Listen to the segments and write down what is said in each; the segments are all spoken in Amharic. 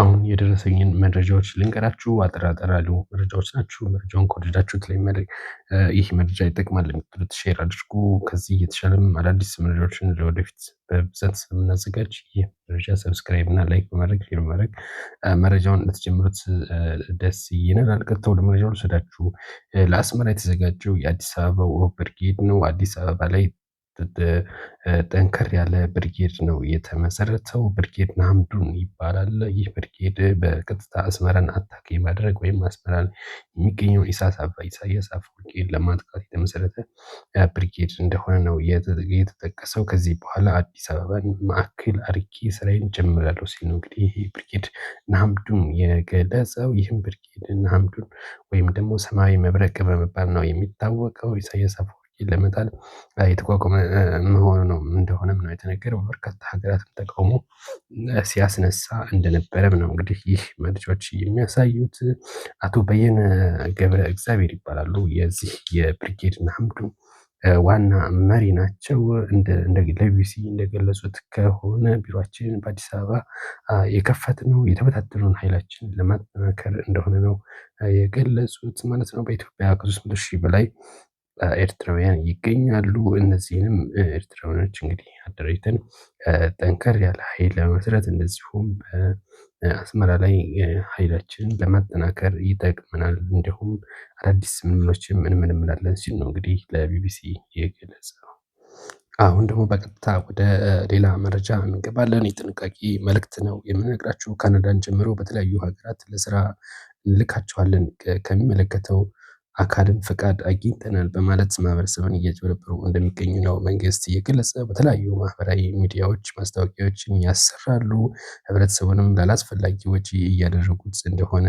አሁን የደረሰኝን መረጃዎች ልንገራችሁ። አጠር አጠር ያሉ መረጃዎች ናቸው። መረጃውን ከወደዳችሁት ይህ መረጃ ይጠቅማል የምትሉት ሼር አድርጉ። ከዚህ የተሻለም አዳዲስ መረጃዎችን ለወደፊት በብዛት ስለምናዘጋጅ ይህ መረጃ ሰብስክራይብ እና ላይክ በማድረግ ሼር በማድረግ መረጃውን እንድትጀምሩት ደስ ይለናል። ቀጥታ ወደ መረጃው ልውሰዳችሁ። ለአስመራ የተዘጋጀው የአዲስ አበባው ብርጌድ ነው። አዲስ አበባ ላይ ጠንከር ያለ ብርጌድ ነው የተመሰረተው። ብርጌድ ንሓመዱን ይባላል። ይህ ብርጌድ በቀጥታ አስመራን አታክ የማድረግ ወይም አስመራን የሚገኘው ኢሳያስ አፈወርቂን ለማጥቃት የተመሰረተ ብርጌድ እንደሆነ ነው የተጠቀሰው። ከዚህ በኋላ አዲስ አበባን ማዕከል አድርጌ ስራዬን ጀምራለሁ ሲል ነው እንግዲህ ይህ ብርጌድ ንሓመዱን የገለጸው። ይህም ብርጌድ ንሓመዱን ወይም ደግሞ ሰማያዊ መብረቅ በመባል ነው የሚታወቀው። ኢሳያስ አፈወርቂን ለመጣል የተቋቋመ መሆኑ ነው እንደሆነም ነው የተነገረው። በርካታ ሀገራትም ተቃውሞ ሲያስነሳ እንደነበረም ነው እንግዲህ ይህ መረጃዎች የሚያሳዩት። አቶ በየነ ገብረ እግዚአብሔር ይባላሉ። የዚህ የብርጌድ ንሓመዱን ዋና መሪ ናቸው። ለቢቢሲ እንደገለጹት ከሆነ ቢሮአችንን በአዲስ አበባ የከፈትነው የተበታተነውን ኃይላችንን ለማጠናከር እንደሆነ ነው የገለጹት ማለት ነው። በኢትዮጵያ ከ300,000 በላይ ኤርትራውያን ይገኛሉ። እነዚህንም ኤርትራውያኖች እንግዲህ አደራጅተን ጠንከር ያለ ኃይል ለመመስረት እንደዚሁም በአስመራ ላይ ኃይላችንን ለማጠናከር ይጠቅመናል። እንዲሁም አዳዲስ ምልምሎችም እንመለምላለን ሲል ነው እንግዲህ ለቢቢሲ የገለጸው። አሁን ደግሞ በቀጥታ ወደ ሌላ መረጃ እንገባለን። የጥንቃቄ መልእክት ነው የምነግራችሁ። ካናዳን ጀምሮ በተለያዩ ሀገራት ለስራ እንልካቸዋለን ከሚመለከተው አካልም ፍቃድ አግኝተናል በማለት ማህበረሰብን እያጭበረበሩ እንደሚገኙ ነው መንግስት እየገለጸ። በተለያዩ ማህበራዊ ሚዲያዎች ማስታወቂያዎችን ያሰራሉ። ህብረተሰቡንም ላላስፈላጊ ወጪ እያደረጉት እንደሆነ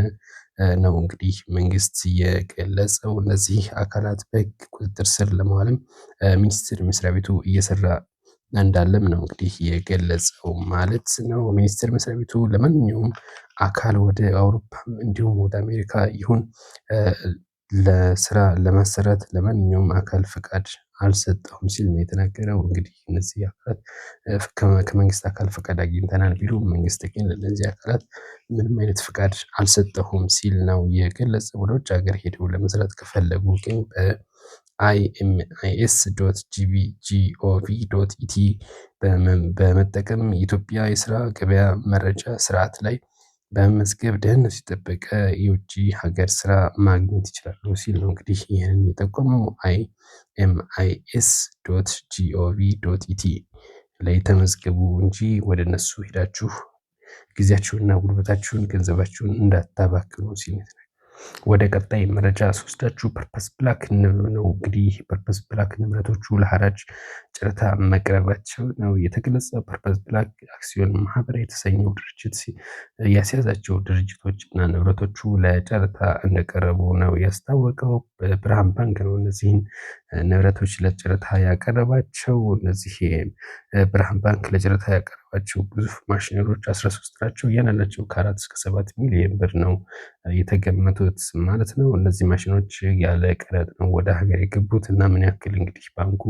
ነው እንግዲህ መንግስት የገለጸው። እነዚህ አካላት በህግ ቁጥጥር ስር ለማዋልም ሚኒስቴር መስሪያ ቤቱ እየሰራ እንዳለም ነው እንግዲህ የገለጸው ማለት ነው። ሚኒስቴር መስሪያ ቤቱ ለማንኛውም አካል ወደ አውሮፓም እንዲሁም ወደ አሜሪካ ይሁን ለስራ ለማሰራት ለማንኛውም አካል ፍቃድ አልሰጠሁም ሲል ነው የተናገረው። እንግዲህ እነዚህ አካላት ከመንግስት አካል ፍቃድ አግኝተናል ቢሉም መንግስት ግን ለእነዚህ አካላት ምንም አይነት ፍቃድ አልሰጠሁም ሲል ነው የገለጸው። ወደ ውጭ ሀገር ሄደው ለመስራት ከፈለጉ ግን በIMIS.gov.ኢቲ በመጠቀም የኢትዮጵያ የስራ ገበያ መረጃ ስርዓት ላይ በመመዝገብ ደህንነቱ የተጠበቀ የውጭ ሀገር ስራ ማግኘት ይችላሉ ሲል ነው እንግዲህ ይህንን የጠቆመው። IMIS.gov.ኢቲ ላይ ተመዝገቡ እንጂ ወደ እነሱ ሄዳችሁ ጊዜያችሁንና ጉልበታችሁን ገንዘባችሁን እንዳታባክኑ ሲል ነው። ወደ ቀጣይ መረጃ ስወስዳችሁ ፐርፐስ ብላክ ነው እንግዲህ ፐርፐስ ብላክ ንብረቶቹ ለሐራጅ ጨረታ መቅረባቸው ነው የተገለጸው። ፐርፐስ ብላክ አክሲዮን ማህበር የተሰኘው ድርጅት ያስያዛቸው ድርጅቶች እና ንብረቶቹ ለጨረታ እንደቀረቡ ነው ያስታወቀው። ብርሃን ባንክ ነው እነዚህን ንብረቶች ለጨረታ ያቀረባቸው። እነዚህ ብርሃን ባንክ ለጨረታ ያቀረባቸው ግዙፍ ማሽነሪዎች 13 ናቸው። እያንዳንዳቸው ከ4 እስከ 7 ሚሊዮን ብር ነው የተገመቱት ማለት ነው። እነዚህ ማሽኖች ያለ ቀረጥ ነው ወደ ሀገር የገቡት እና ምን ያክል እንግዲህ ባንኩ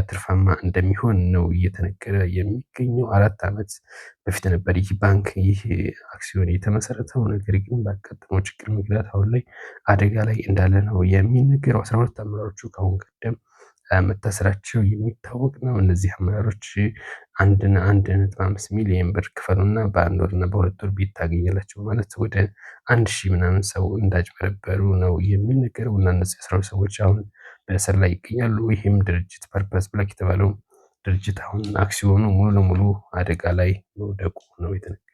ትርፋማ እንደሚሆን ነው እየተነገረ የሚገኘው። 4 ዓመት በፊት ነበር ይህ ባንክ ይህ አክሲዮን የተመሰረተው። ነገር ግን ባጋጠመው ችግር ምክንያት አሁን ላይ አደጋ ላይ እንዳለ ነው የሚነገረው። 12 አመራሮቹ ከአሁን ቀደም መታሰራቸው የሚታወቅ ነው። እነዚህ አመራሮች 1.5 ሚሊዮን ብር ክፈሉና በ1 ወርና በ2 ወር ቤት ታገኛላቸው ማለት ወደ 1000 ምናምን ሰው እንዳጭበረበሩ ነው የሚነገረው። እና እነዚህ 12 ሰዎች አሁን በእስር ላይ ይገኛሉ። ይህም ድርጅት ፐርፐስ ብላክ የተባለው ድርጅት አሁን አክሲዮኑ ሙሉ ለሙሉ አደጋ ላይ መውደቁ ነው የተነገረው።